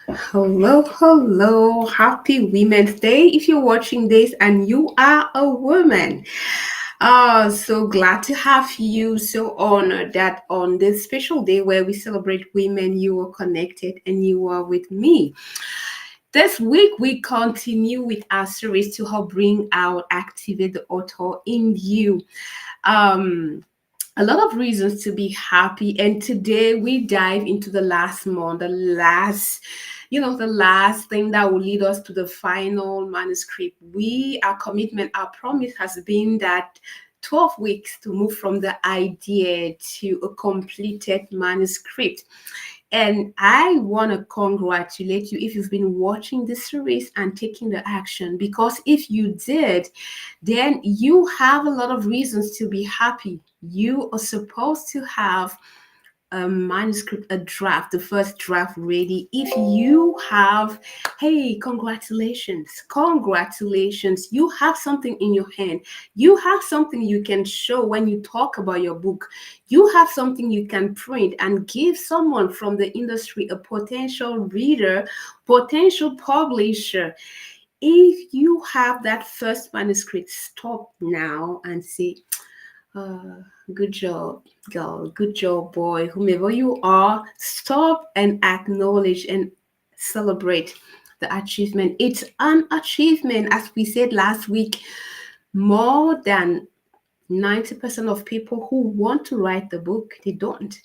Hello, hello. Happy Women's Day if you're watching this and you are a woman. So glad to have you. So honored that on this special day where we celebrate women, you are connected and you are with me. This week, we continue with our series to help bring out, activate the author in you. Um, a lot of reasons to be happy, and today we dive into the last month, the last thing that will lead us to the final manuscript. Our commitment, our promise has been that 12 weeks to move from the idea to a completed manuscript. And I want to congratulate you if you've been watching this series and taking the action, because if you did, then you have a lot of reasons to be happy. You are supposed to have a manuscript, a draft, the first draft ready. If you have, hey, congratulations, you have something in your hand. You have something you can show when you talk about your book. You have something you can print and give someone from the industry, a potential reader, potential publisher. If you have that first manuscript, stop now and say, uh, good job, girl. Good job, boy. Whomever you are, stop and acknowledge and celebrate the achievement. It's an achievement, as we said last week. More than 90% of people who want to write the book, they don't.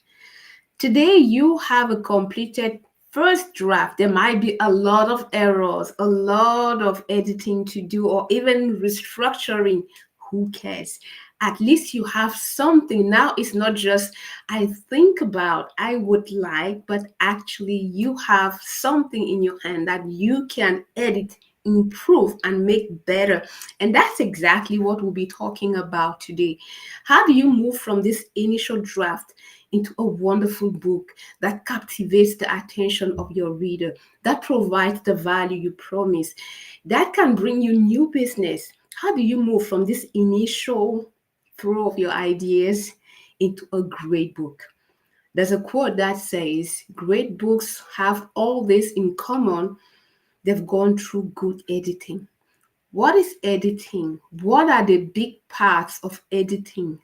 Today, you have a completed first draft. There might be a lot of errors, a lot of editing to do, or even restructuring. Who cares? At least you have something. Now it's not just I think about, I would like, but actually you have something in your hand that you can edit, improve, and make better. And that's exactly what we'll be talking about today. How do you move from this initial draft into a wonderful book that captivates the attention of your reader, that provides the value you promise, that can bring you new business? How do you move from this initial throw of your ideas into a great book? There's a quote that says, great books have all this in common. They've gone through good editing. What is editing? What are the big parts of editing?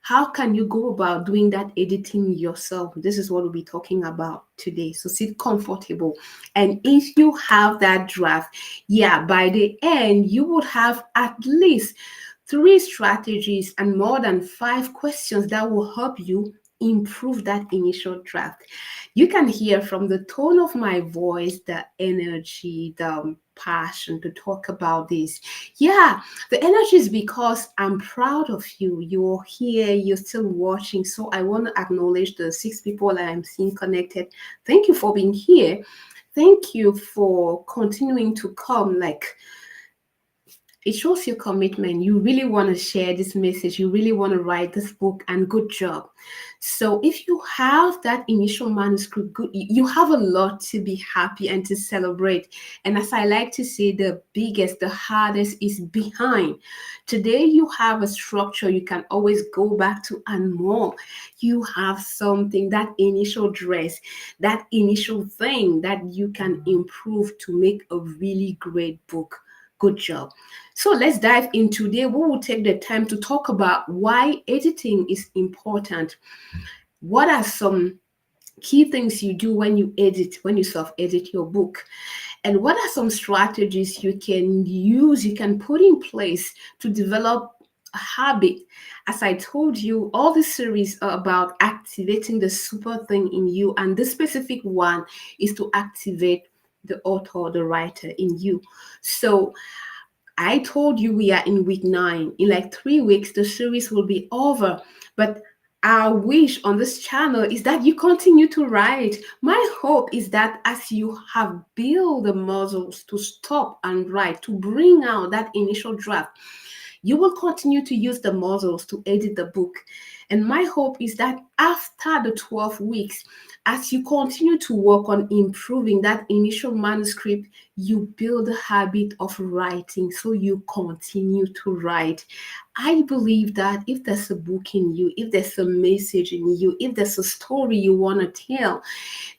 How can you go about doing that editing yourself? This is what we'll be talking about today. So sit comfortable. And if you have that draft, yeah, by the end, you would have at least three strategies and more than five questions that will help you improve that initial draft. You can hear from the tone of my voice, the energy, the passion to talk about this. Yeah, the energy is because I'm proud of you. You're here, you're still watching. So I want to acknowledge the six people I'm seeing connected. Thank you for being here. Thank you for continuing to come. Like, it shows your commitment. You really want to share this message. You really want to write this book, and good job. So if you have that initial manuscript, good, you have a lot to be happy and to celebrate. And as I like to say, the biggest, the hardest is behind. Today you have a structure you can always go back to and more. You have something, that initial dress, that initial thing that you can improve to make a really great book. Good job. So let's dive in today. We will take the time to talk about why editing is important. What are some key things you do when you edit, when you self edit your book? And what are some strategies you can use, you can put in place to develop a habit? As I told you, all this series are about activating the super thing in you, and this specific one is to activate the author, the writer in you. So I told you we are in week 9. In like 3 weeks, the series will be over. But our wish on this channel is that you continue to write. My hope is that as you have built the muscles to stop and write, to bring out that initial draft, you will continue to use the muscles to edit the book. And my hope is that after the 12 weeks, as you continue to work on improving that initial manuscript, you build a habit of writing. So you continue to write. I believe that if there's a book in you, if there's a message in you, if there's a story you want to tell,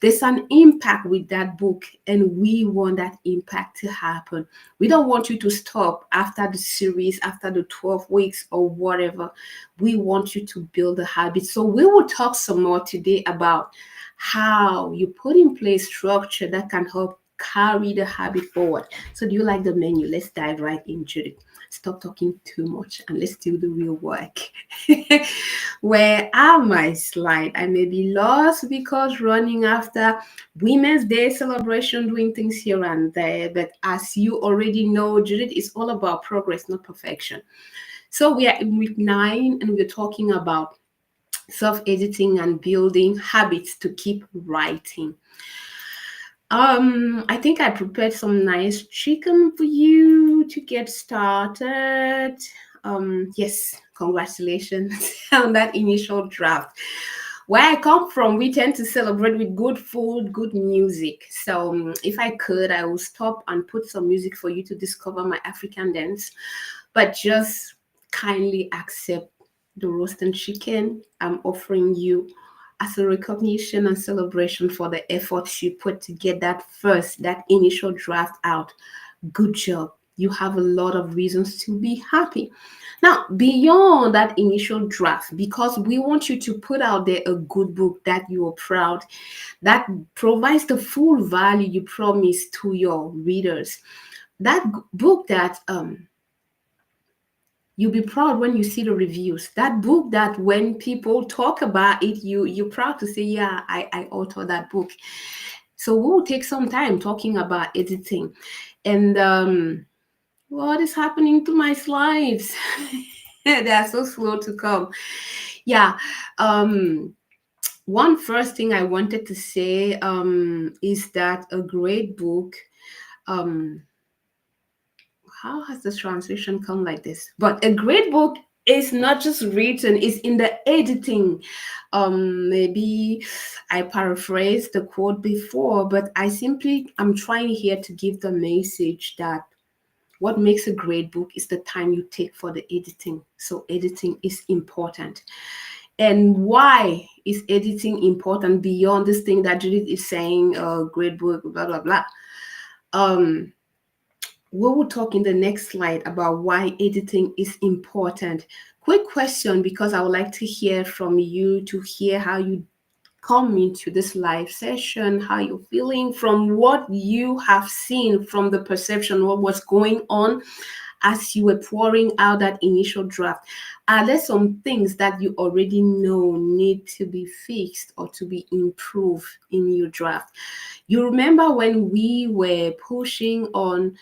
there's an impact with that book, and we want that impact to happen. We don't want you to stop after the series, after the 12 weeks or whatever. We want you to build a habit. So we will talk some more today about how you put in place structure that can help carry the habit forward. So do you like the menu? Let's dive right into it. Stop talking too much and let's do the real work. Where are my slide? I may be lost because running after Women's Day celebration, doing things here and there. But as you already know, Judith, is all about progress, not perfection. So we are in week 9 and we're talking about self-editing and building habits to keep writing. I think I prepared some nice chicken for you to get started. Yes, congratulations on that initial draft. Where I come from, we tend to celebrate with good food, good music. So, if I could, I will stop and put some music for you to discover my African dance. But just kindly accept the roasted chicken I'm offering you as a recognition and celebration for the efforts you put to get that initial draft out. Good job. You have a lot of reasons to be happy. Now, beyond that initial draft, because we want you to put out there a good book that you are proud, that provides the full value you promise to your readers. That book that you'll be proud when you see the reviews. That book that when people talk about it, you're proud to say, yeah, I authored that book. So we'll take some time talking about editing. And what is happening to my slides? They are so slow to come. Yeah. One first thing I wanted to say is that a great book, how has this translation come like this? But a great book is not just written, it's in the editing. Maybe I paraphrased the quote before, but I'm trying here to give the message that what makes a great book is the time you take for the editing. So editing is important. And why is editing important beyond this thing that Judith is saying, great book, blah, blah, blah. We will talk in the next slide about why editing is important. Quick question, because I would like to hear from you, to hear how you come into this live session, how you're feeling from what you have seen, from the perception, what was going on as you were pouring out that initial draft. Are there some things that you already know need to be fixed or to be improved in your draft? You remember when we were pushing on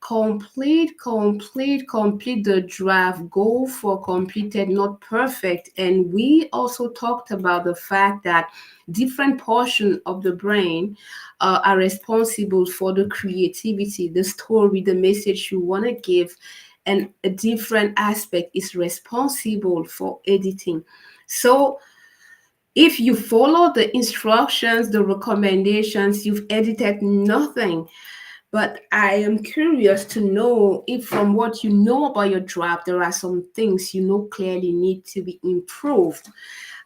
complete the draft, go for completed, not perfect. And we also talked about the fact that different portions of the brain are responsible for the creativity, the story, the message you want to give, and a different aspect is responsible for editing. So if you follow the instructions, the recommendations, you've edited nothing. But I am curious to know if, from what you know about your draft, there are some things you know clearly need to be improved.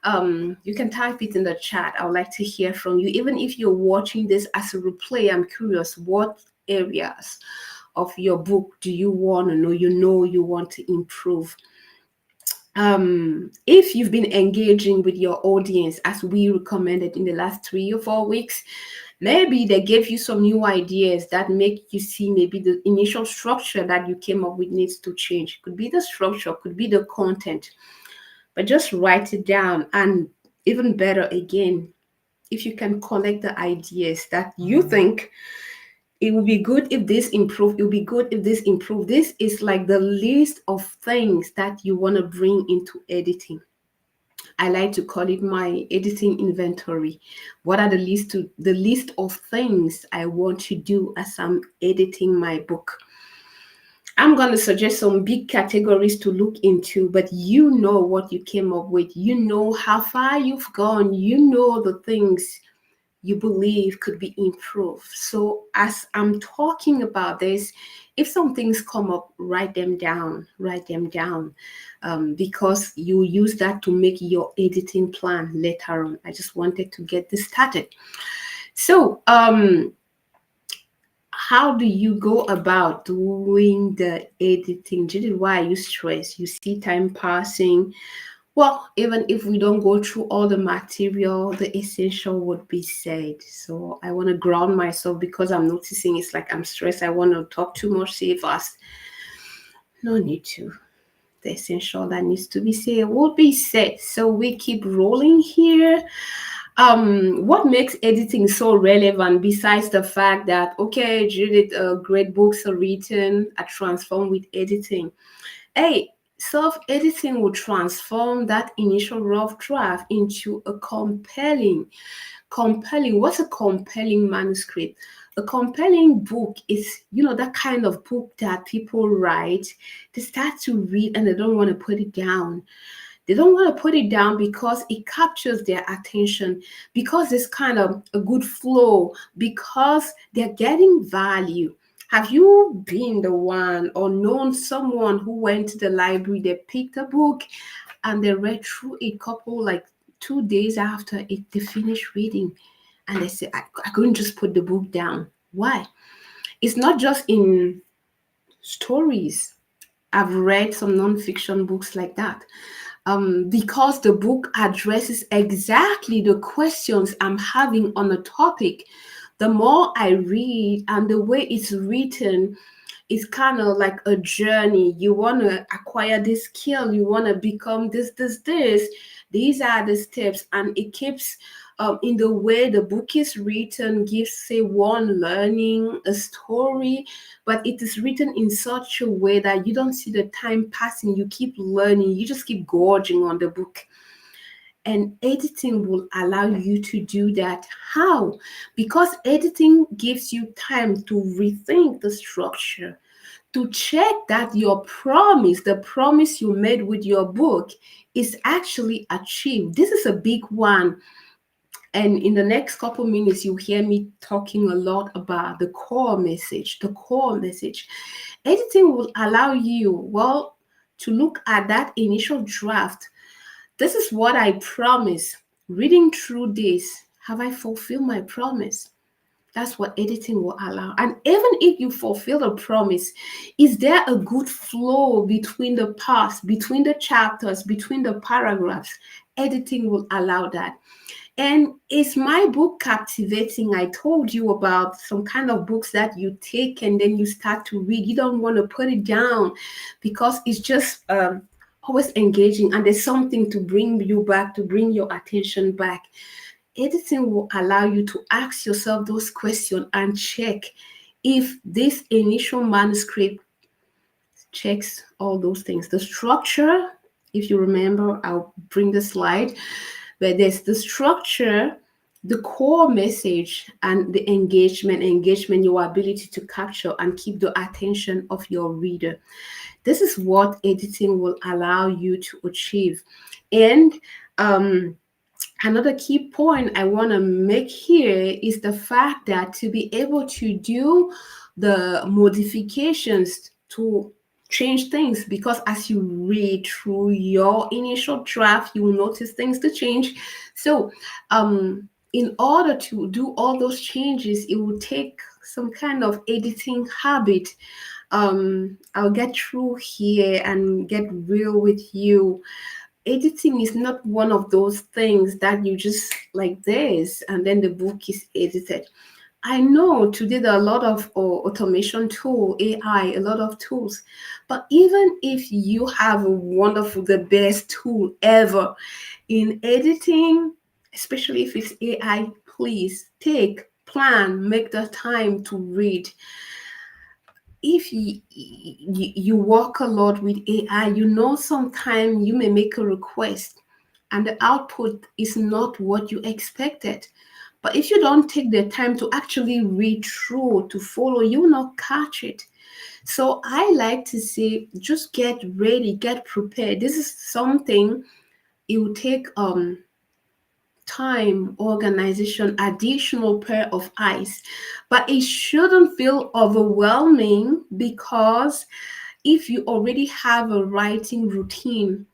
You can type it in the chat. I would like to hear from you. Even if you're watching this as a replay, I'm curious what areas of your book do you want to know, you want to improve. If you've been engaging with your audience as we recommended in the last 3 or 4 weeks, maybe they gave you some new ideas that make you see maybe the initial structure that you came up with needs to change. Could be the structure, could be the content, but just write it down. And even better, again, if you can collect the ideas that you think it would be good if this improved, it would be good if this improved. This is like the list of things that you want to bring into editing. I like to call it my editing inventory. What are the list of things I want to do as I'm editing my book? I'm going to suggest some big categories to look into, but you know what you came up with. You know how far you've gone. You know the things you believe could be improved. So, as I'm talking about this, if some things come up, write them down, because you use that to make your editing plan later on. I just wanted to get this started. So, how do you go about doing the editing? Judith, why are you stressed? You see time passing. Well, even if we don't go through all the material, the essential would be said. So I want to ground myself because I'm noticing it's like I'm stressed. I want to talk too much, say fast. No need to. The essential that needs to be said will be said. So we keep rolling here. What makes editing so relevant besides the fact that, okay, Judith, great books are written, are transformed with editing? Hey, self-editing will transform that initial rough draft into a compelling. What's a compelling manuscript? A compelling book is, that kind of book that people write, they start to read and they don't want to put it down. They don't want to put it down because it captures their attention, because it's kind of a good flow, because they're getting value. Have you been the one or known someone who went to the library, they picked a book and they read through a couple, like 2 days after they finished reading, and they say, I couldn't just put the book down. Why? It's not just in stories. I've read some non-fiction books like that, because the book addresses exactly the questions I'm having on a topic. The more I read and the way it's written, it's kind of like a journey. You want to acquire this skill, you want to become this. These are the steps, and it keeps, in the way the book is written, gives, say, one learning, a story, but it is written in such a way that you don't see the time passing. You keep learning, you just keep gorging on the book. And editing will allow you to do that. How? Because editing gives you time to rethink the structure, to check that your promise, the promise you made with your book, is actually achieved. This is a big one. And in the next couple minutes, you hear me talking a lot about the core message. The core message. Editing will allow you, well, to look at that initial draft. This is what I promise. Reading through this, have I fulfilled my promise? That's what editing will allow. And even if you fulfill the promise, is there a good flow between the parts, between the chapters, between the paragraphs? Editing will allow that. And is my book captivating? I told you about some kind of books that you take and then you start to read. You don't want to put it down because it's just always engaging, and there's something to bring you back, to bring your attention back. Editing will allow you to ask yourself those questions and check if this initial manuscript checks all those things. The structure, if you remember, I'll bring the slide, where there's the structure, the core message, and the engagement, your ability to capture and keep the attention of your reader. This is what editing will allow you to achieve. And another key point I want to make here is the fact that to be able to do the modifications, to change things, because as you read through your initial draft, you will notice things to change. So in order to do all those changes, it will take some kind of editing habit. I'll get through here and get real with you. Editing is not one of those things that you just like this and then the book is edited. I know today there are a lot of automation tool, AI, a lot of tools. But even if you have a wonderful, the best tool ever in editing, especially if it's AI, please plan, make the time to read. If you work a lot with AI, sometimes you may make a request and the output is not what you expected. But if you don't take the time to actually read through, to follow, you will not catch it. So I like to say, just get ready, get prepared. This is something it will take time, organization, additional pair of eyes. But it shouldn't feel overwhelming, because if you already have a writing routine,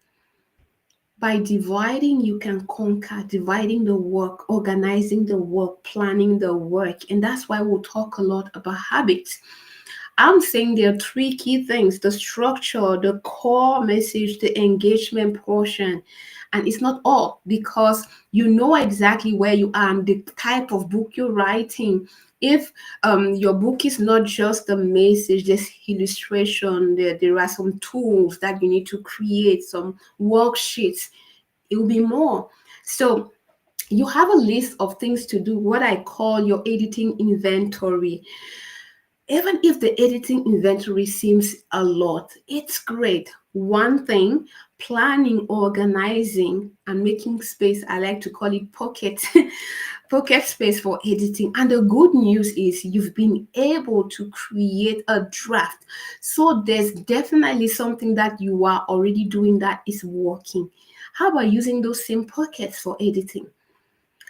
by dividing, you can conquer, dividing the work, organizing the work, planning the work. And that's why we'll talk a lot about habits. I'm saying there are three key things: the structure, the core message, the engagement portion. And it's not all, because you know exactly where you are and the type of book you're writing. If your book is not just the message, there's illustration, there are some tools that you need to create, some worksheets, it will be more. So you have a list of things to do, what I call your editing inventory. Even if the editing inventory seems a lot, it's great. One thing: planning, organizing, and making space. I like to call it pocket, pocket space for editing. And the good news is you've been able to create a draft. So there's definitely something that you are already doing that is working. How about using those same pockets for editing?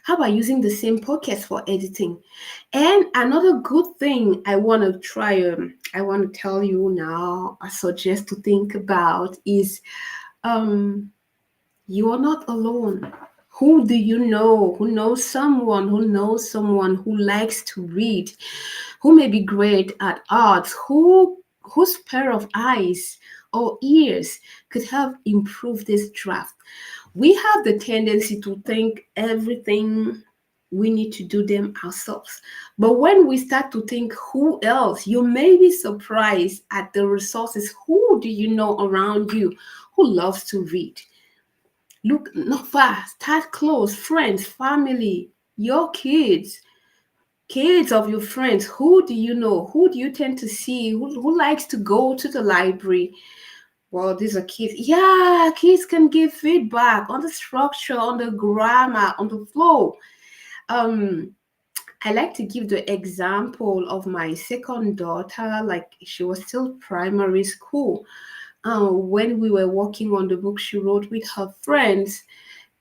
How about using the same pockets for editing? And another good thing I want to try, I want to tell you now, I suggest to think about is um, you are not alone. Who do you know? Who knows someone who knows someone who likes to read, who may be great at art, whose pair of eyes or ears could help improve this draft? We have the tendency to think everything we need to do them ourselves. But when we start to think who else, you may be surprised at the resources. Who do you know around you who loves to read? Look not far, start close, friends, family, your kids, kids of your friends. Who do you know? Who do you tend to see? Who likes to go to the library? Well, these are kids. Yeah, kids can give feedback on the structure, on the grammar, on the flow. Um, I like to give the example of my second daughter, like she was still primary school. When we were working on the book she wrote with her friends,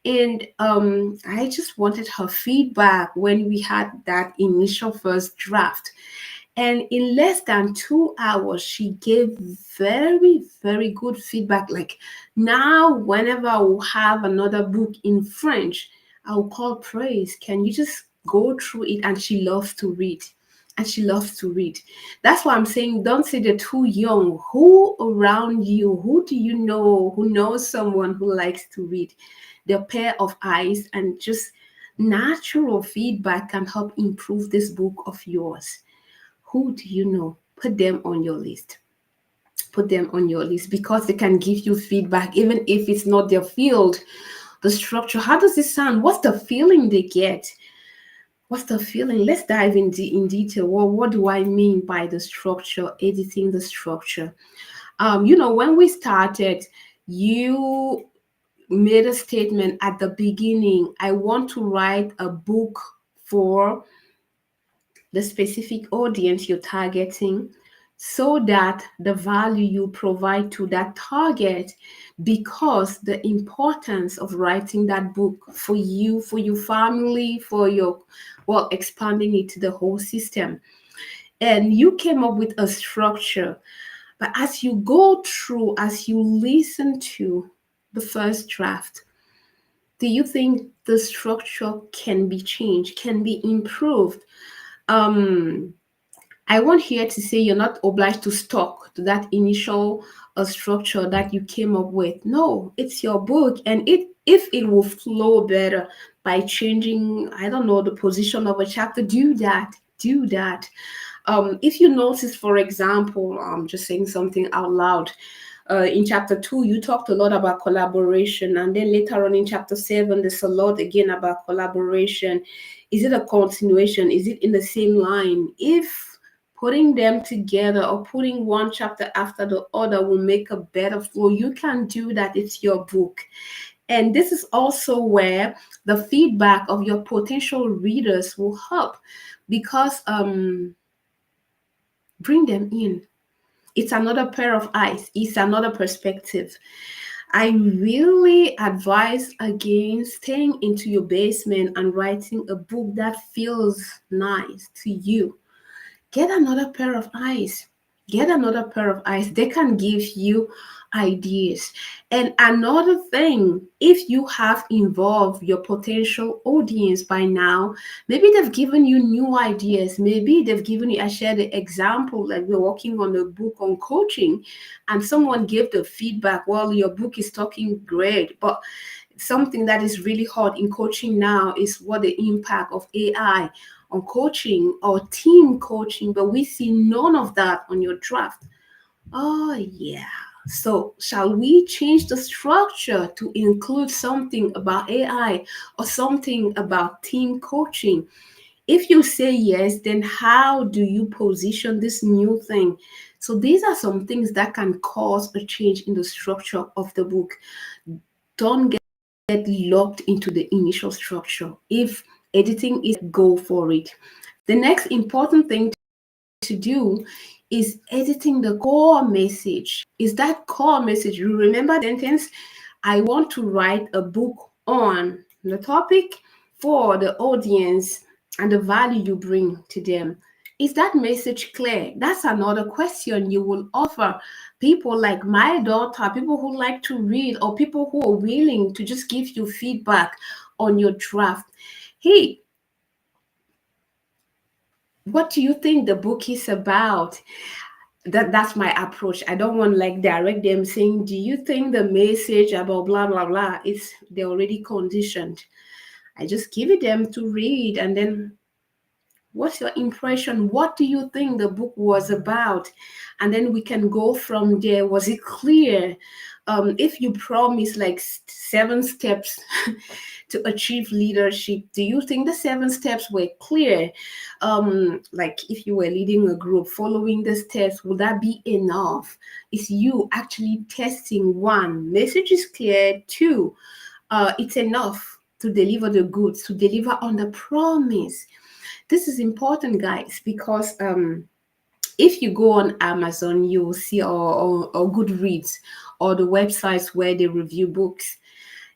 and I just wanted her feedback when we had that initial first draft. And in less than 2 hours, she gave very, very good feedback. Like now, whenever I will have another book in French, I'll call Praise. Can you just go through it? And she loves to read. And she loves to read. That's why I'm saying don't say they're too young. Who around you, who do you know who knows someone who likes to read? The pair of eyes and just natural feedback can help improve this book of yours. Who do you know? Put them on your list. Put them on your list because they can give you feedback, even if it's not their field. The structure, how does it sound? What's the feeling they get? What's the feeling? Let's dive in detail. Well, what do I mean by the structure, editing the structure? When we started, you made a statement at the beginning. I want to write a book for the specific audience you're targeting, so that the value you provide to that target, because the importance of writing that book for you, for your family, for your, well, expanding it to the whole system. And you came up with a structure. But as you go through, as you listen to the first draft, do you think the structure can be changed, can be improved? um I want here to say you're not obliged to stuck to that initial structure that you came up with. No, it's your book, and it if it will flow better by changing, I don't know, the position of a chapter, do that. Do that. If you notice, for example, I'm just saying something out loud. In chapter 2, you talked a lot about collaboration, and then later on in chapter 7, there's a lot again about collaboration. Is it a continuation? Is it in the same line? If putting them together or putting one chapter after the other will make a better flow, you can do that. It's your book. And this is also where the feedback of your potential readers will help, because bring them in. It's another pair of eyes, it's another perspective. I really advise against staying into your basement and writing a book that feels nice to you. Get another pair of eyes. Get another pair of eyes. They can give you ideas. And another thing, if you have involved your potential audience by now, maybe they've given you new ideas. Maybe they've given you, I shared the example, like we're working on a book on coaching, and someone gave the feedback, well, your book is talking great, but something that is really hot in coaching now is what the impact of AI on coaching or team coaching, but we see none of that on your draft. Oh, yeah. So, shall we change the structure to include something about AI or something about team coaching? If you say yes, then how do you position this new thing? So, these are some things that can cause a change in the structure of the book. Don't get locked into the initial structure. If editing is, go for it. The next important thing to do is editing the core message. Is that core message? You remember the sentence? I want to write a book on the topic for the audience and the value you bring to them. Is that message clear? That's another question you will offer people like my daughter, people who like to read, or people who are willing to just give you feedback on your draft. Hey, what do you think the book is about? That's my approach. I don't want like direct them saying, do you think the message about blah blah blah? It's they're already conditioned. I just give it them to read, and then what's your impression? What do you think the book was about? And then we can go from there. Was it clear? If you promise like 7 steps to achieve leadership, do you think the 7 steps were clear? Like if you were leading a group, following the steps, would that be enough? Is you actually testing? One, message is clear. Two, it's enough to deliver the goods, to deliver on the promise. This is important, guys, because if you go on Amazon, you will see or Goodreads or the websites where they review books.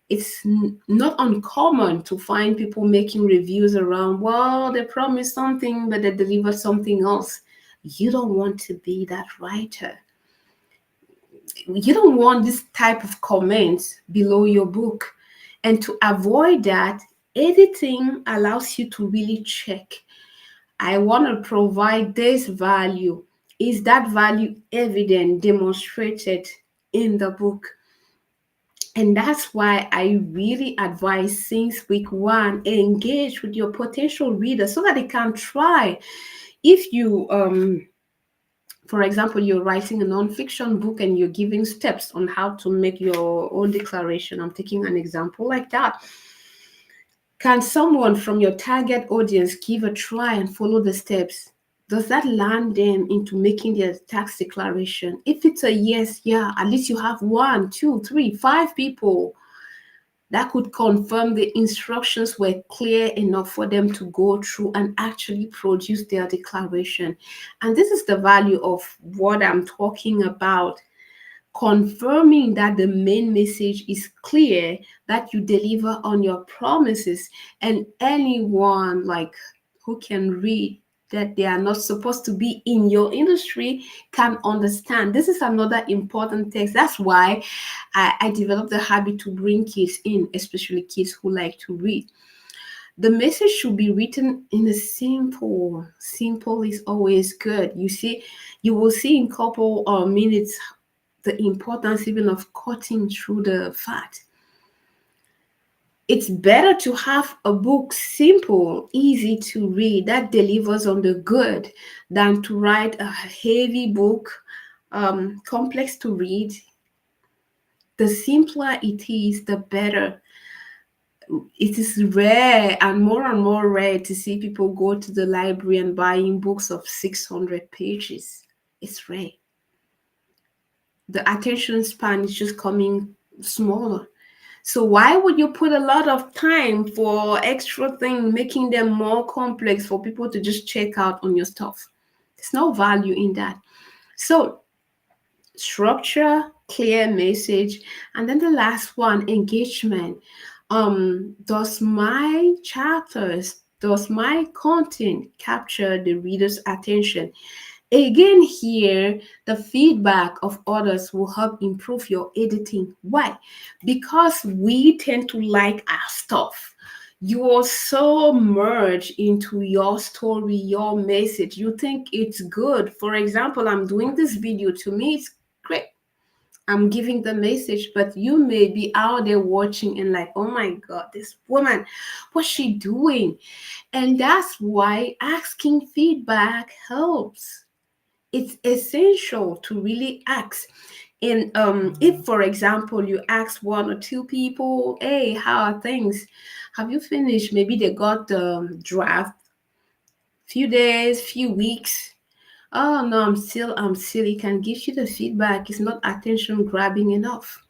It's not uncommon to find people making reviews around, well, they promised something, but they deliver something else. You don't want to be that writer. You don't want this type of comments below your book. And to avoid that, editing allows you to really check. I want to provide this value. Is that value evident, demonstrated in the book? And that's why I really advise since week one, engage with your potential reader so that they can try. If you, for example, you're writing a nonfiction book and you're giving steps on how to make your own declaration, I'm taking an example like that. Can someone from your target audience give a try and follow the steps? Does that land them into making their tax declaration? If it's a yes, yeah, at least you have 1, 2, 3, 5 people that could confirm the instructions were clear enough for them to go through and actually produce their declaration. And this is the value of what I'm talking about, confirming that the main message is clear, that you deliver on your promises, and anyone like who can read that they are not supposed to be in your industry can understand. This is another important text. That's why I developed the habit to bring kids in, especially kids who like to read. The message should be written in a simple is always good. You will see in couple minutes the importance even of cutting through the fat. It's better to have a book simple, easy to read, that delivers on the good, than to write a heavy book, complex to read. The simpler it is, the better. It is rare and more rare to see people go to the library and buying books of 600 pages. It's rare. The attention span is just coming smaller. So why would you put a lot of time for extra thing, making them more complex for people to just check out on your stuff? There's no value in that. So Structure, clear message, and then the last one, engagement. Does my chapters, does my content capture the reader's attention? Again, here, the feedback of others will help improve your editing. Why? Because we tend to like our stuff. You are so merged into your story, your message. You think it's good. For example, I'm doing this video. To me, it's great. I'm giving the message, but you may be out there watching and like, oh my God, this woman, what's she doing? And that's why asking feedback helps. It's essential to really ask. And if, for example, you ask one or two people, hey, how are things? Have you finished? Maybe they got the draft, few days, few weeks. Oh no, I'm still. It can give you the feedback. It's not attention grabbing enough.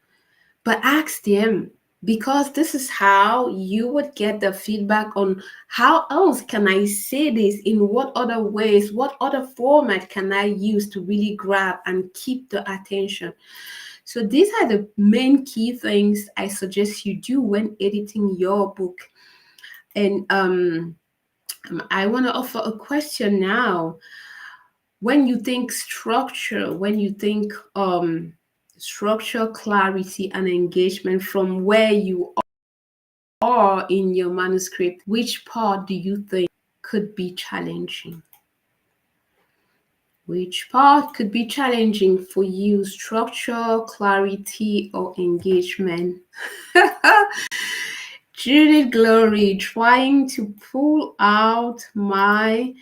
But ask them, because this is how you would get the feedback on how else can I say this, in what other ways, what other format can I use to really grab and keep the attention. So these are the main key things I suggest you do when editing your book. And I want to offer a question now. When you think structure, when you think structure, clarity, and engagement from where you are in your manuscript, which part do you think could be challenging? Which part could be challenging for you? Structure, clarity, or engagement? Judith Glory trying to pull out my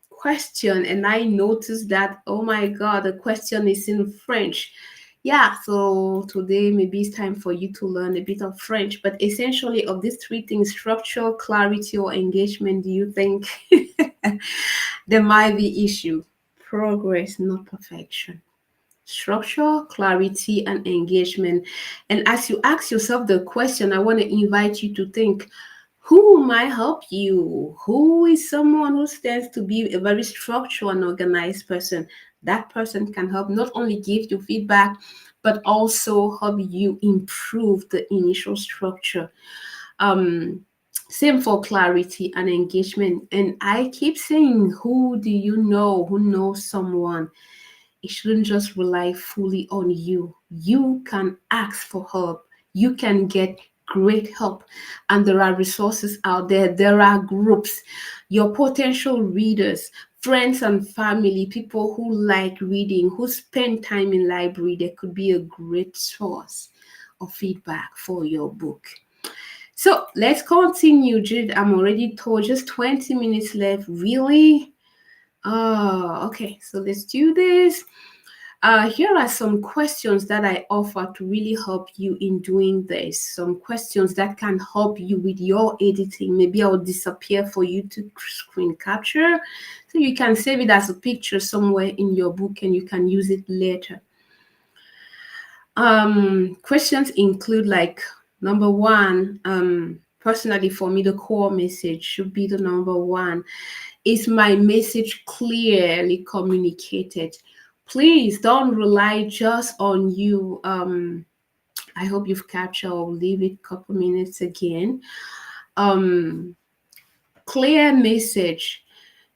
question, and I noticed that, oh my God, the question is in French. Yeah, so today maybe it's time for you to learn a bit of French. But essentially, of these three things, structure, clarity, or engagement, do you think there might be issue? Progress, not perfection. Structure, clarity, and engagement. And as you ask yourself the question, I want to invite you to think, who might help you? Who is someone who stands to be a very structured and organized person? That person can help not only give you feedback, but also help you improve the initial structure. Um, Same for clarity and engagement. And I keep saying, who do you know who knows someone? It shouldn't just rely fully on you. You can ask for help. You can get great help. And there are resources out there. There are groups, your potential readers, friends and family, people who like reading, who spend time in library. There could be a great source of feedback for your book. So let's continue, Jude. I'm already told just 20 minutes left. Really? Oh, okay. So let's do this. Here are some questions that I offer to really help you in doing this. Some questions that can help you with your editing. Maybe I'll disappear for you to screen capture, so you can save it as a picture somewhere in your book and you can use it later. Questions include, like, number one, personally for me, the core message should be the number one. Is my message clearly communicated? Please don't rely just on you. I hope you've captured. I'll leave it a couple minutes again. Um, clear message.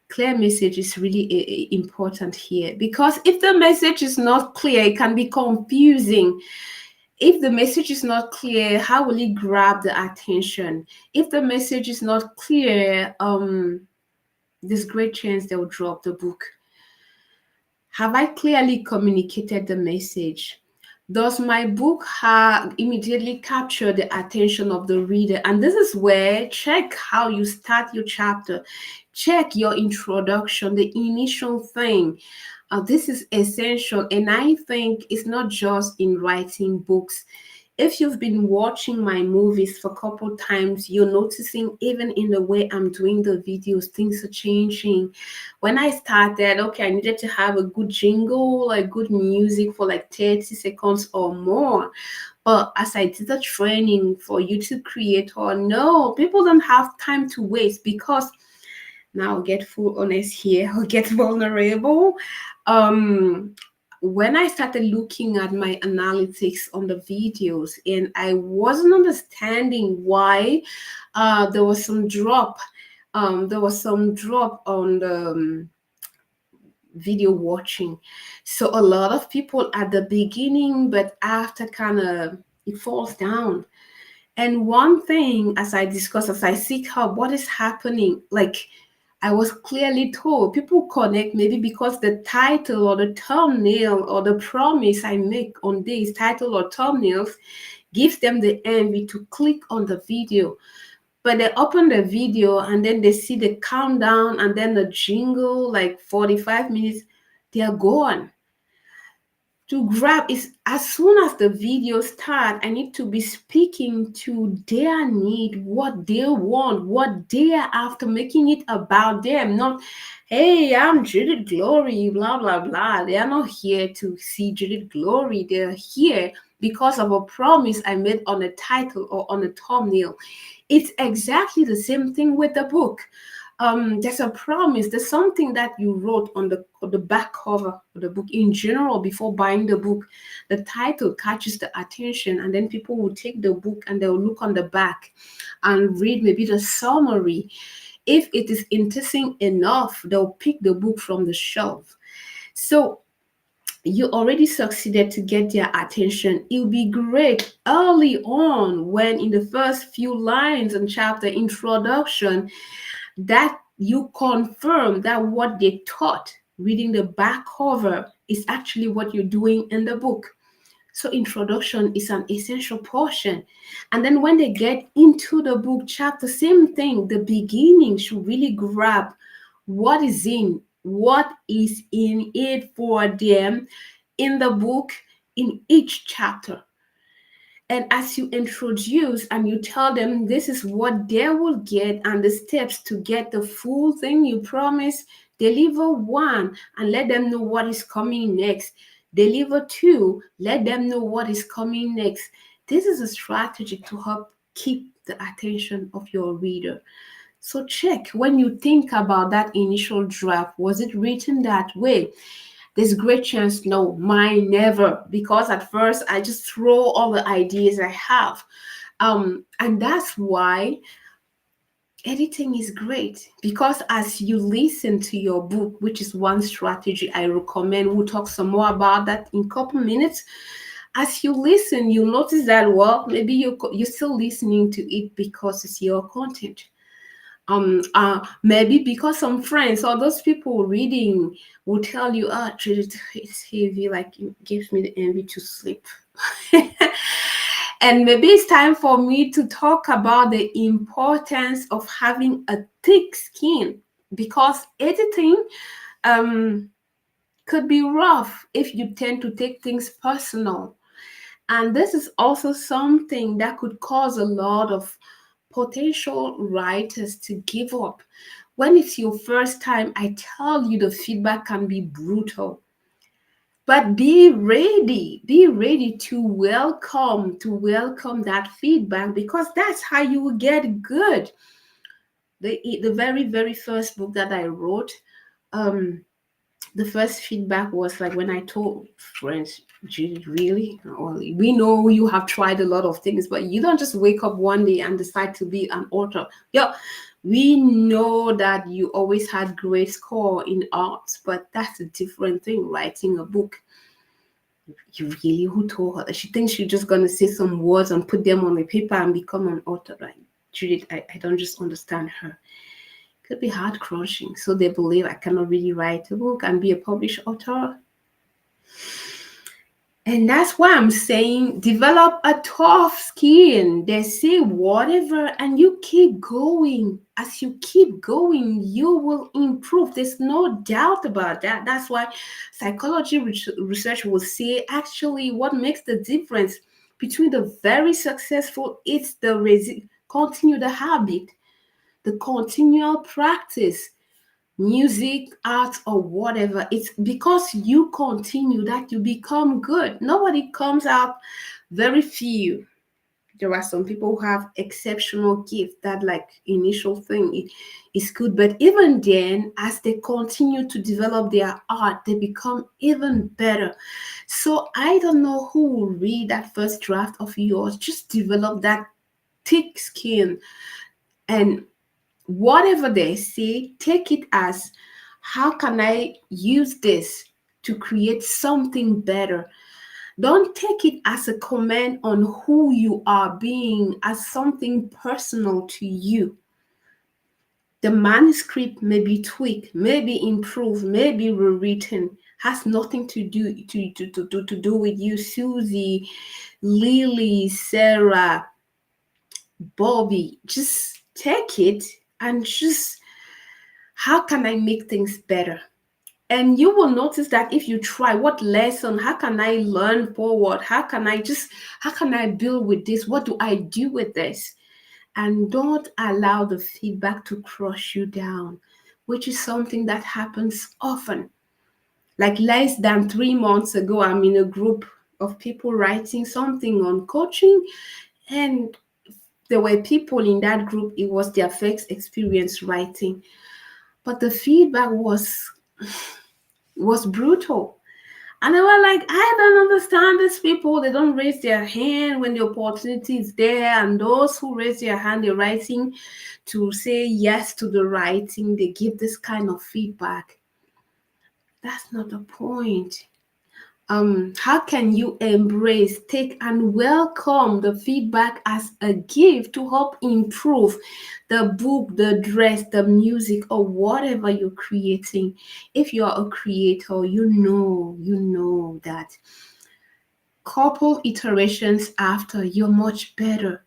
Clear message is really important here, because if the message is not clear, it can be confusing. If the message is not clear, how will it grab the attention? If the message is not clear, there's great chance they'll drop the book. Have I clearly communicated the message? Does my book immediately capture the attention of the reader? And this is where, check how you start your chapter. Check your introduction, the initial thing. This is essential. And I think it's not just in writing books. If you've been watching my movies for a couple times, you're noticing even in the way I'm doing the videos, things are changing. When I started, okay, I needed to have a good jingle, like good music for like 30 seconds or more. But as I did the training for YouTube creator, no, people don't have time to waste, because now I'll get full honest here, I'll get vulnerable. when I started looking at my analytics on the videos, and I wasn't understanding why there was some drop. There was some drop on the video watching. So a lot of people at the beginning, but after kind of it falls down. And one thing, as I discuss, as I seek help, what is happening? Like I was clearly told, people connect maybe because the title or the thumbnail or the promise I make on these title or thumbnails gives them the envy to click on the video. But they open the video and then they see the countdown and then the jingle, like 45 minutes, they are gone. To grab is as soon as the video start, I need to be speaking to their need, what they want, what they are after, making it about them. Not, hey, I'm Judith Glory, blah blah blah. They are not here to see Judith Glory. They're here because of a promise I made on a title or on a thumbnail. It's exactly the same thing with the book. There's a promise, there's something that you wrote on the back cover of the book in general before buying the book. The title catches the attention, and then people will take the book and they'll look on the back and read maybe the summary. If it is interesting enough, they'll pick the book from the shelf. So you already succeeded to get their attention. It will be great early on when in the first few lines and chapter introduction that you confirm that what they taught reading the back cover is actually what you're doing in the book. So introduction is an essential portion. And then when they get into the book chapter, same thing, the beginning should really grab what is in it for them in the book, in each chapter. And as you introduce and you tell them this is what they will get and the steps to get the full thing you promise, deliver one and let them know what is coming next. Deliver two, let them know what is coming next. This is a strategy to help keep the attention of your reader. So check when you think about that initial draft, was it written that way? There's great chance no, mine never, because at first I just throw all the ideas I have. And that's why editing is great, because as you listen to your book, which is one strategy I recommend, we'll talk some more about that in a couple minutes. As you listen, you notice that, well, maybe you're still listening to it because it's your content. Maybe because some friends or those people reading will tell you, Judith, it's heavy, like it gives me the envy to sleep. And maybe it's time for me to talk about the importance of having a thick skin, because editing could be rough if you tend to take things personal. And this is also something that could cause a lot of potential writers to give up. When it's your first time, I tell you the feedback can be brutal. But be ready to welcome that feedback, because that's how you will get good. The very, very first book that I wrote, the first feedback was like when I told friends, "Gee, really? Well, we know you have tried a lot of things, but you don't just wake up one day and decide to be an author. Yeah, we know that you always had great score in arts, but that's a different thing, writing a book. You really, who told her that she thinks she's just gonna say some words and put them on the paper and become an author? Right, Judith, I don't just understand her. Could be heart crushing. So they believe I cannot really write a book and be a published author. And that's why I'm saying develop a tough skin. They say whatever, and you keep going. As you keep going, you will improve. There's no doubt about that. That's why psychology research will say actually what makes the difference between the very successful, it's the continue the habit, the continual practice, music, art, or whatever. It's because you continue that you become good. Nobody comes out, very few There are some people who have exceptional gift that like initial thing is good, but even then, as they continue to develop their art, they become even better. So I don't know who will read that first draft of yours. Just develop that thick skin, and whatever they say, take it as, how can I use this to create something better? Don't take it as a comment on who you are being, as something personal to you. The manuscript may be tweaked, may be improved, may be rewritten, has nothing to do with you, Susie, Lily, Sarah, Bobby. Just take it and just, how can I make things better? And you will notice that if you try, what lesson, how can I learn forward? How can I build with this? What do I do with this? And don't allow the feedback to crush you down, which is something that happens often. Like less than 3 months ago, I'm in a group of people writing something on coaching, and there were people in that group, it was their first experience writing. But the feedback was brutal. And they were like, I don't understand these people. They don't raise their hand when the opportunity is there. And those who raise their hand, they're writing to say yes to the writing. They give this kind of feedback. That's not the point. How can you embrace, take, and welcome the feedback as a gift to help improve the book, the dress, the music, or whatever you're creating? If you are a creator, you know that couple iterations after, you're much better.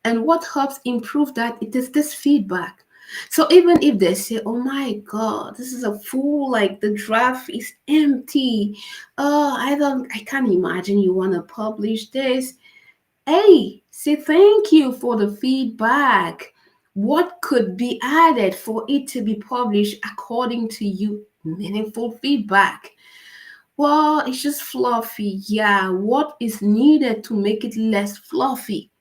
And what helps improve that, it is this feedback. So even if they say, oh my God, this is a fool, like the draft is empty. Oh, I can't imagine you want to publish this. Hey, say thank you for the feedback. What could be added for it to be published according to you? Meaningful feedback. Well, it's just fluffy. Yeah, what is needed to make it less fluffy?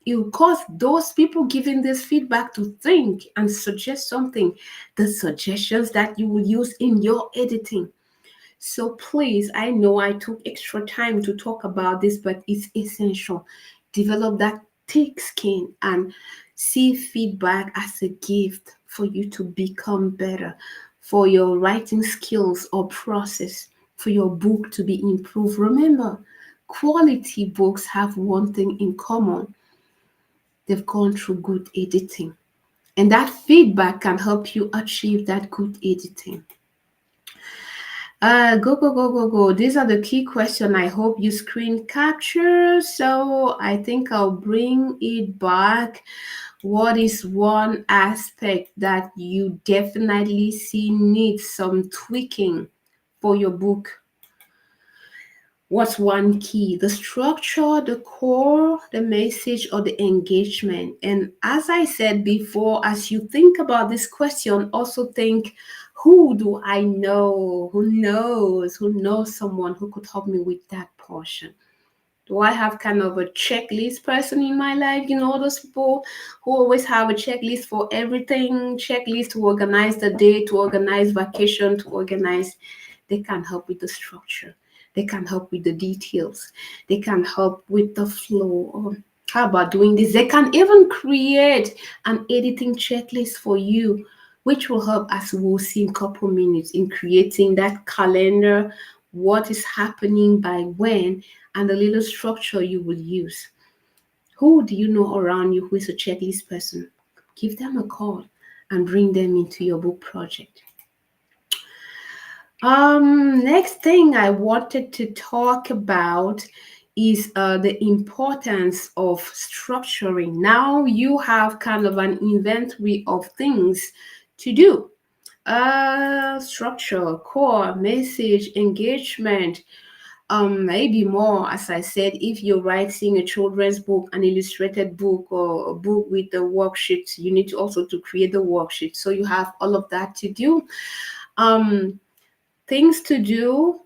It will cause those people giving this feedback to think and suggest something, the suggestions that you will use in your editing. So please, I know I took extra time to talk about this, but it's essential. Develop that thick skin and see feedback as a gift for you to become better, for your writing skills or process, for your book to be improved. Remember, quality books have one thing in common: they've gone through good editing. And that feedback can help you achieve that good editing. Go, go, go, go, go. These are the key questions. I hope you screen capture. So I think I'll bring it back. What is one aspect that you definitely see needs some tweaking for your book? What's one key? The structure, the core, the message, or the engagement? And as I said before, as you think about this question, also think, who do I know? Who knows someone who could help me with that portion? Do I have kind of a checklist person in my life? You know, those people who always have a checklist for everything, checklist to organize the day, to organize vacation, to organize. They can help with the structure. They can help with the details. They can help with the flow. How about doing this? They can even create an editing checklist for you, which will help, as we'll see in a couple minutes, in creating that calendar, what is happening by when, and the little structure you will use. Who do you know around you who is a checklist person? Give them a call and bring them into your book project. Next thing I wanted to talk about is the importance of structuring. Now you have kind of an inventory of things to do. Structure, core, message, engagement, maybe more. As I said, if you're writing a children's book, an illustrated book, or a book with the worksheets, you need to also to create the worksheet. So you have all of that to do. Things to do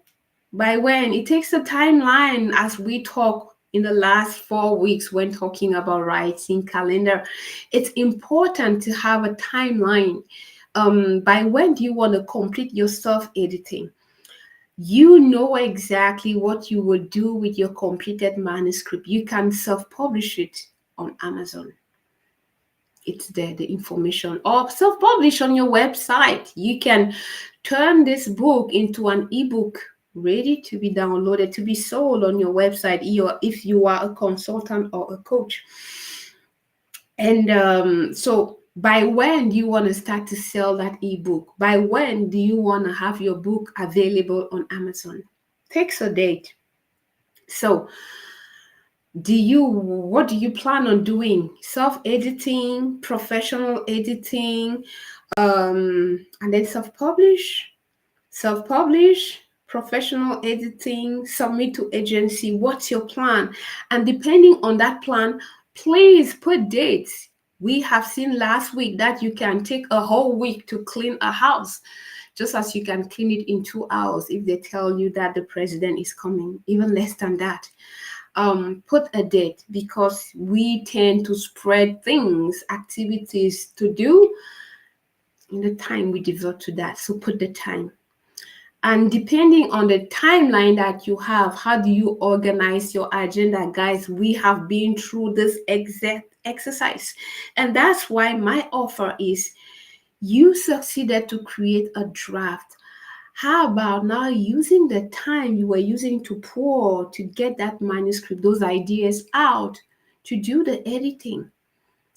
by when. It takes a timeline as we talk. in the last 4 weeks when talking about writing calendar. It's important to have a timeline. By when do you want to complete your self editing? You know exactly what you will do with your completed manuscript. You can self publish it on Amazon. It's there, the information, or self publish on your website. You can turn this book into an ebook ready to be downloaded, to be sold on your website, if you are a consultant or a coach. And so, by when do you want to start to sell that ebook? By when do you want to have your book available on Amazon? Takes a date. So, what do you plan on doing? Self editing, professional editing, and then self publish, professional editing, submit to agency. What's your plan? And depending on that plan, please put dates. We have seen last week that you can take a whole week to clean a house, just as you can clean it in 2 hours if they tell you that the president is coming, even less than that. Put a date, because we tend to spread things, activities to do in the time we devote to that. So put the time. And depending on the timeline that you have, how do you organize your agenda? Guys, we have been through this exact exercise. And that's why my offer is, you succeeded to create a draft. How about now using the time you were using to pour, to get that manuscript, those ideas out, to do the editing?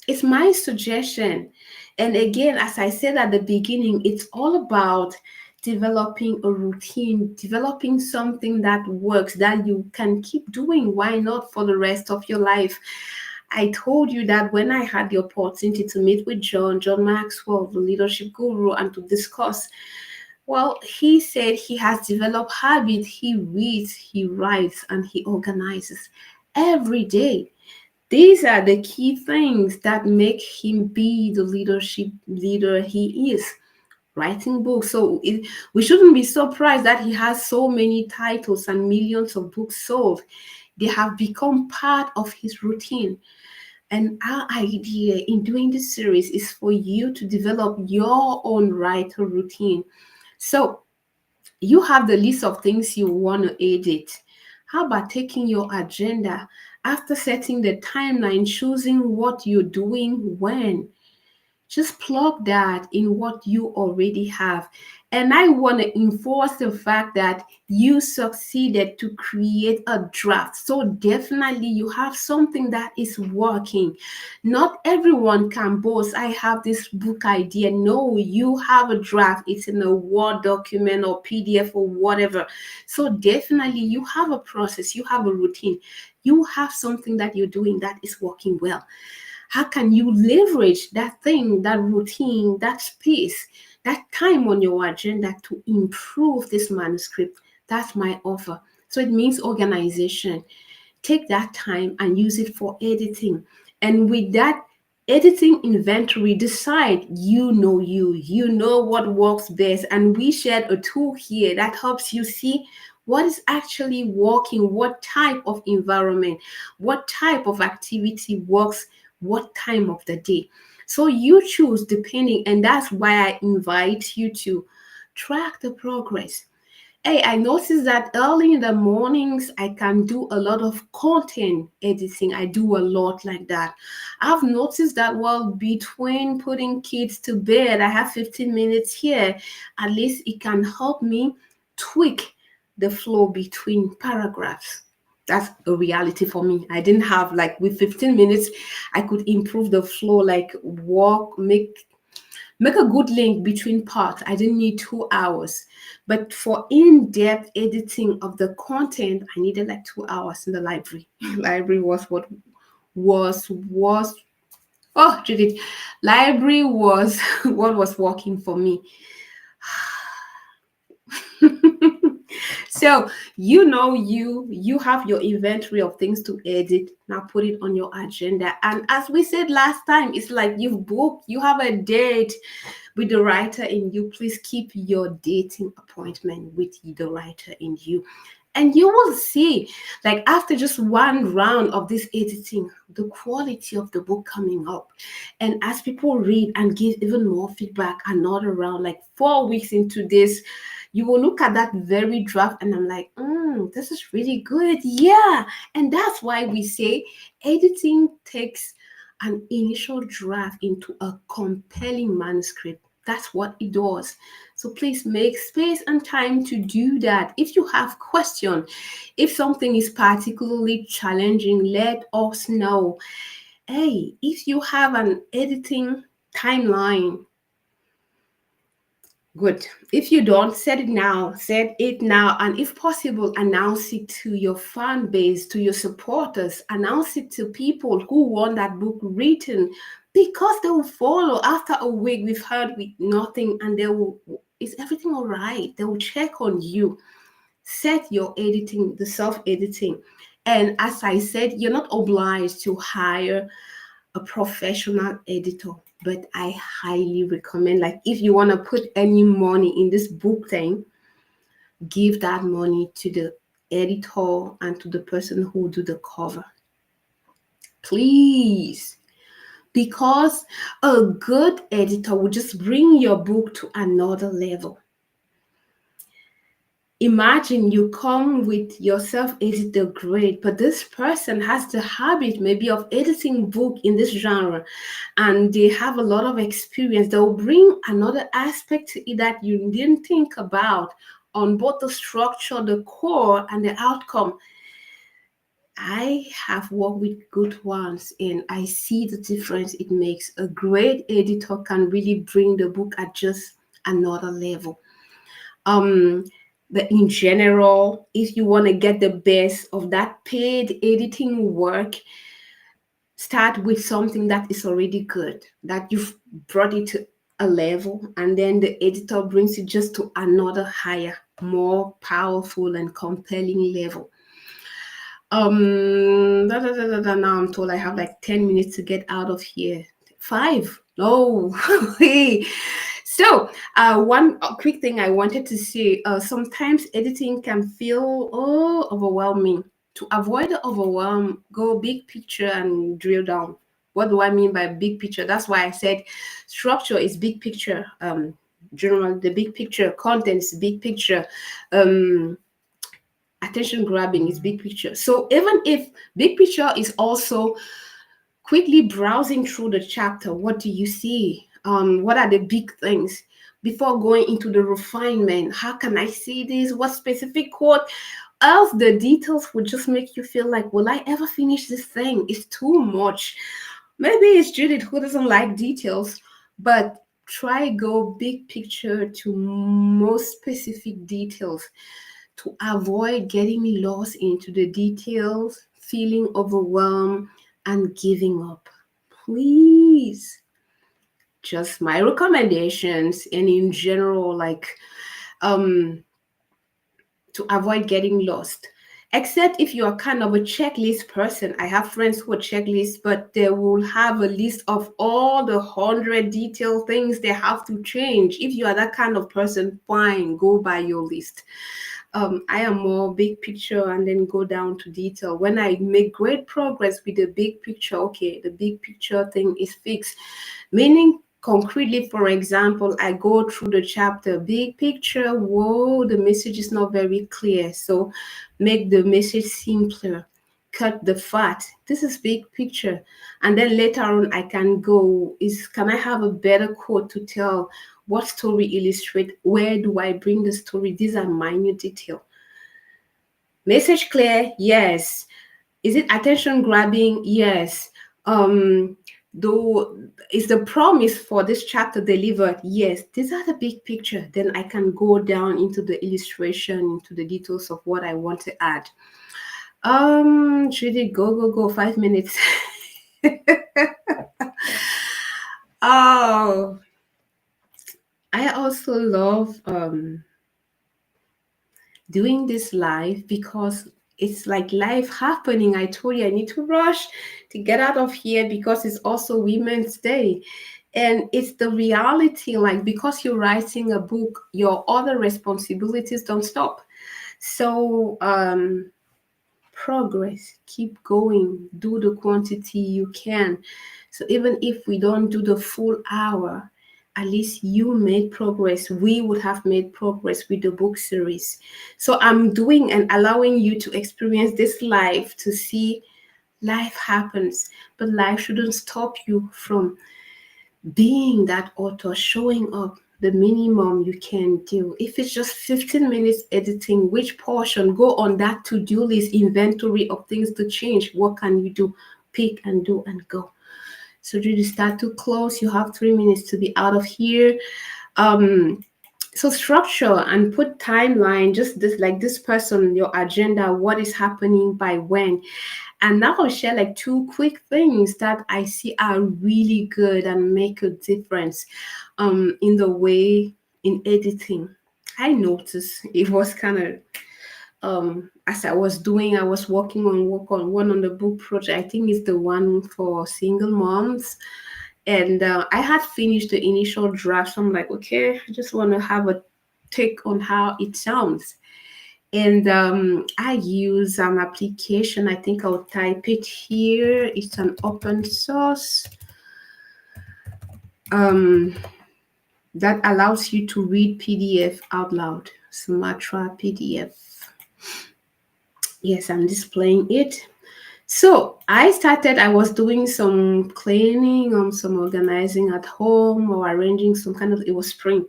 It's my suggestion. And again, as I said at the beginning, it's all about developing a routine, developing something that works, that you can keep doing. Why not for the rest of your life? I told you that when I had the opportunity to meet with John Maxwell, the leadership guru, and to discuss, well, he said he has developed habit. He reads, he writes, and he organizes every day. These are the key things that make him be the leadership leader he is. Writing books. So we shouldn't be surprised that he has so many titles and millions of books sold. They have become part of his routine. And our idea in doing this series is for you to develop your own writer routine. So you have the list of things you want to edit. How about taking your agenda, after setting the timeline, choosing what you're doing when? Just plug that in what you already have. And I want to enforce the fact that you succeeded to create a draft. So definitely you have something that is working. Not everyone can boast, I have this book idea. No, you have a draft. It's in a Word document or PDF or whatever. So definitely you have a process, you have a routine, you have something that you're doing that is working well. How can you leverage that thing, that routine, that space, that time on your agenda to improve this manuscript? That's my offer. So it means organization. Take that time and use it for editing. And with that editing inventory, decide, you know what works best. And we shared a tool here that helps you see what is actually working, what type of environment, what type of activity works, what time of the day. So you choose depending, and that's why I invite you to track the progress. Hey, I noticed that early in the mornings, I can do a lot of content editing. I do a lot like that. I've noticed that, well, between putting kids to bed, I have 15 minutes here. At least it can help me tweak the flow between paragraphs. That's a reality for me. I didn't have, like, with 15 minutes, I could improve the flow, like walk, make a good link between parts. I didn't need 2 hours. But for in-depth editing of the content, I needed like 2 hours in the library. Library was what was oh, Judith, library was what was working for me. So you have your inventory of things to edit. Now put it on your agenda. And as we said last time, it's like you've booked, you have a date with the writer in you. Please keep your dating appointment with the writer in you. And you will see, like after just one round of this editing, the quality of the book coming up. And as people read and give even more feedback, another round, like 4 weeks into this, you will look at that very draft and I'm like, this is really good. Yeah. And that's why we say editing takes an initial draft into a compelling manuscript. That's what it does. So please make space and time to do that. If you have questions, if something is particularly challenging, let us know. Hey, if you have an editing timeline, good. If you don't, set it now, and if possible, announce it to your fan base, to your supporters, announce it to people who want that book written, because they will follow. After a week, we've heard with nothing, and they will, is everything all right? They will check on you. Set your editing, the self-editing. And as I said, you're not obliged to hire a professional editor, but I highly recommend, like, if you want to put any money in this book thing, give that money to the editor and to the person who do the cover, please, because a good editor will just bring your book to another level. Imagine you come with your self-edited grade, but this person has the habit maybe of editing book in this genre, and they have a lot of experience. They'll bring another aspect to it that you didn't think about on both the structure, the core, and the outcome. I have worked with good ones and I see the difference it makes. A great editor can really bring the book at just another level. But in general, if you want to get the best of that paid editing work, start with something that is already good, that you've brought it to a level, and then the editor brings it just to another higher, more powerful and compelling level. Now I'm told I have like 10 minutes to get out of here. 5. No. So, one quick thing I wanted to say, sometimes editing can feel overwhelming. To avoid the overwhelm, go big picture and drill down. What do I mean by big picture? That's why I said structure is big picture. General, the big picture, content is big picture. Attention grabbing is big picture. So even if big picture is also quickly browsing through the chapter, what do you see? What are the big things? Before going into the refinement, how can I see this? What specific quote? Else the details would just make you feel like, will I ever finish this thing? It's too much. Maybe it's Judith who doesn't like details, but try go big picture to most specific details to avoid getting lost into the details, feeling overwhelmed, and giving up. Please. Just my recommendations, and in general, like, to avoid getting lost. Except if you are kind of a checklist person. I have friends who are checklists, but they will have a list of all the 100 detailed things they have to change. If you are that kind of person, fine, go by your list. I am more big picture and then go down to detail. When I make great progress with the big picture, okay, the big picture thing is fixed. Meaning, concretely, for example, I go through the chapter, big picture, whoa, the message is not very clear. So make the message simpler, cut the fat. This is big picture. And then later on, I can go, can I have a better quote to tell? What story illustrate? Where do I bring the story? These are minute detail. Message clear? Yes. Is it attention grabbing? Yes. Though is the promise for this chapter delivered? Yes. These are the big picture. Then I can go down into the illustration, into the details of what I want to add. Judy, go, 5 minutes. Oh, I also love doing this live because it's like life happening. I told you I need to rush to get out of here because it's also Women's Day. And it's the reality, like, because you're writing a book, your other responsibilities don't stop. So progress, keep going, do the quantity you can. So even if we don't do the full hour, at least you made progress. We would have made progress with the book series. So I'm doing and allowing you to experience this life, to see life happens, but life shouldn't stop you from being that author, showing up the minimum you can do. If it's just 15 minutes editing, which portion go on that to-do list, inventory of things to change? What can you do? Pick and do and go. So do you start to close? You have 3 minutes to be out of here. Um, so structure and put timeline, just this, like this person, your agenda, what is happening by when. And now I'll share like two quick things that I see are really good and make a difference in the way in editing. I noticed it was kind of as I was work on one on the book project. I think it's the one for single moms. And I had finished the initial draft. So I'm like, okay, I just want to have a take on how it sounds. And I use an application. I think I'll type it here. It's an open source um, that allows you to read PDF out loud. Sumatra PDF. Yes, I'm displaying it. So I was doing some cleaning, some organizing at home or arranging some kind of, it was spring.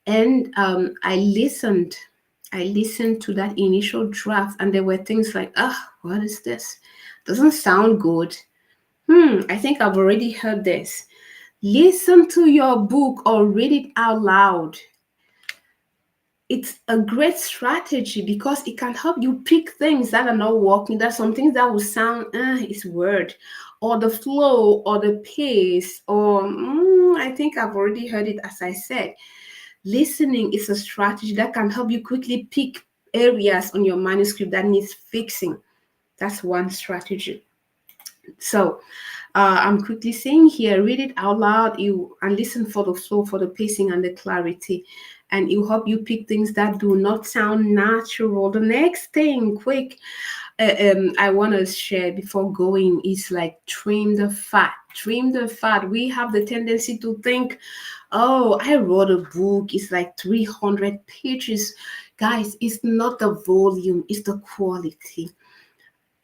And I listened to that initial draft, and there were things like, ah, what is this? Doesn't sound good. I think I've already heard this. Listen to your book or read it out loud. It's a great strategy because it can help you pick things that are not working. There's some things that will sound, it's weird, or the flow, or the pace, or I think I've already heard it, as I said. Listening is a strategy that can help you quickly pick areas on your manuscript that needs fixing. That's one strategy. So I'm quickly saying here, read it out loud, you and listen for the flow, for the pacing and the clarity. And it will help you pick things that do not sound natural. The next thing, quick, I want to share before going is like trim the fat. Trim the fat. We have the tendency to think, oh, I wrote a book, it's like 300 pages. Guys, it's not the volume, it's the quality.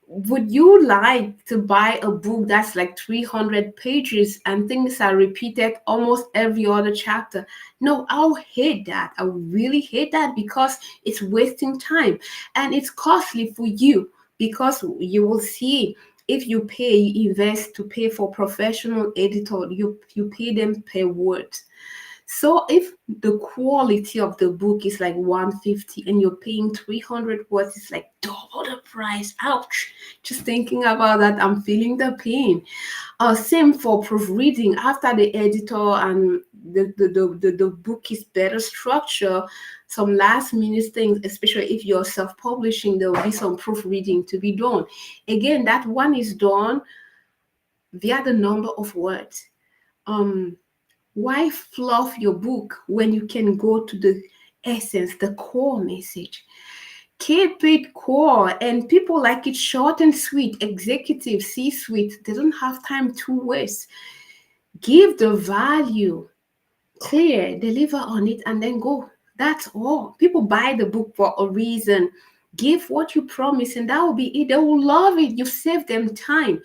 Would you like to buy a book that's like 300 pages and things are repeated almost every other chapter? No, I'll hate that. I really hate that because it's wasting time and it's costly for you, because you will see, if you pay, you invest to pay for professional editor, you pay them per word. So if the quality of the book is like 150 and you're paying 300 words, it's like double the price. Ouch. Just thinking about that, I'm feeling the pain. Same for proofreading. After the editor and the book is better structure, some last minute things, especially if you're self-publishing, there will be some proofreading to be done. Again, that one is done via the number of words. Why fluff your book when you can go to the essence, the core message? Keep it core, and people like it short and sweet. Executive, C-suite, they don't have time to waste. Give the value, clear, deliver on it, and then go. That's all. People buy the book for a reason. Give what you promise, and that will be it. They will love it. You save them time.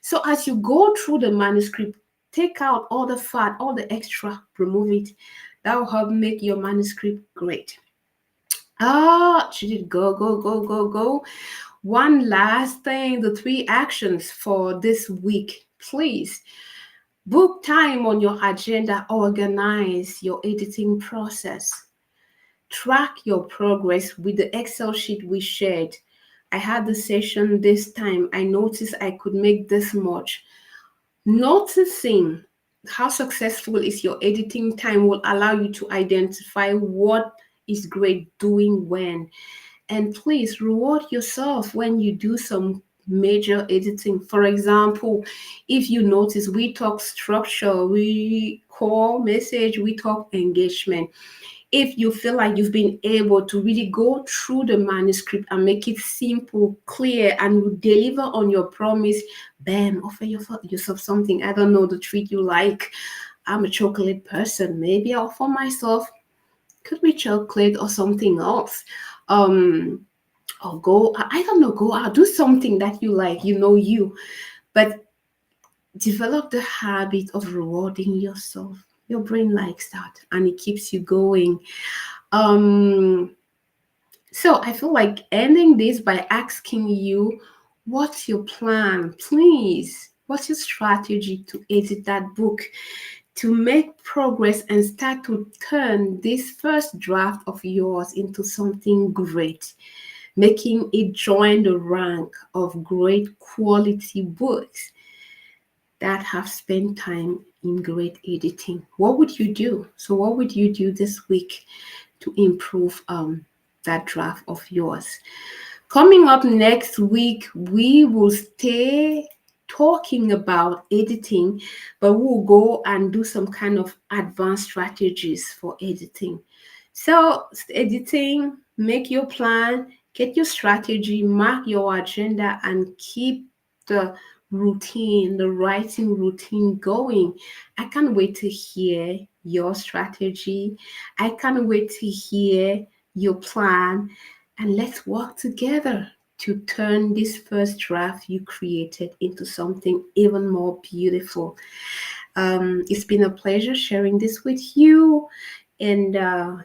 So as you go through the manuscript, take out all the fat, all the extra, remove it. That will help make your manuscript great. Should it go, go, go, go, go? One last thing, the 3 actions for this week. Please book time on your agenda, organize your editing process, track your progress with the Excel sheet we shared. I had the session this time. I noticed I could make this much. Noticing how successful is your editing time will allow you to identify what is great doing when. And please reward yourself when you do some major editing. For example, if you notice, we talk structure, we core message, we talk engagement. If you feel like you've been able to really go through the manuscript and make it simple, clear, and you deliver on your promise, bam, offer yourself something. I don't know the treat you like. I'm a chocolate person. Maybe I'll offer myself, could be chocolate or something else. Um, or go, I don't know, go out, do something that you like, you. But develop the habit of rewarding yourself. Your brain likes that and it keeps you going. Um, so I feel like ending this by asking you, what's your plan? Please, what's your strategy to edit that book, to make progress and start to turn this first draft of yours into something great, making it join the rank of great quality books that have spent time in great editing? What would you do? So, what would you do this week to improve that draft of yours? Coming up next week, we will stay talking about editing, but we'll go and do some kind of advanced strategies for editing. So, editing, make your plan, get your strategy, mark your agenda, and keep the routine, the writing routine going. I can't wait to hear your strategy. I can't wait to hear your plan, and let's work together to turn this first draft you created into something even more beautiful. It's been a pleasure sharing this with you, and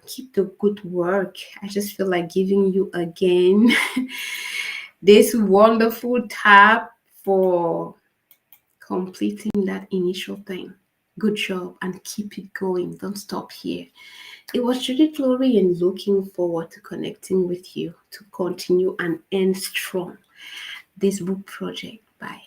keep the good work. I just feel like giving you again this wonderful tap for completing that initial thing. Good job and keep it going. Don't stop here. It was Judith Glory and looking forward to connecting with you to continue and end strong this book project. Bye.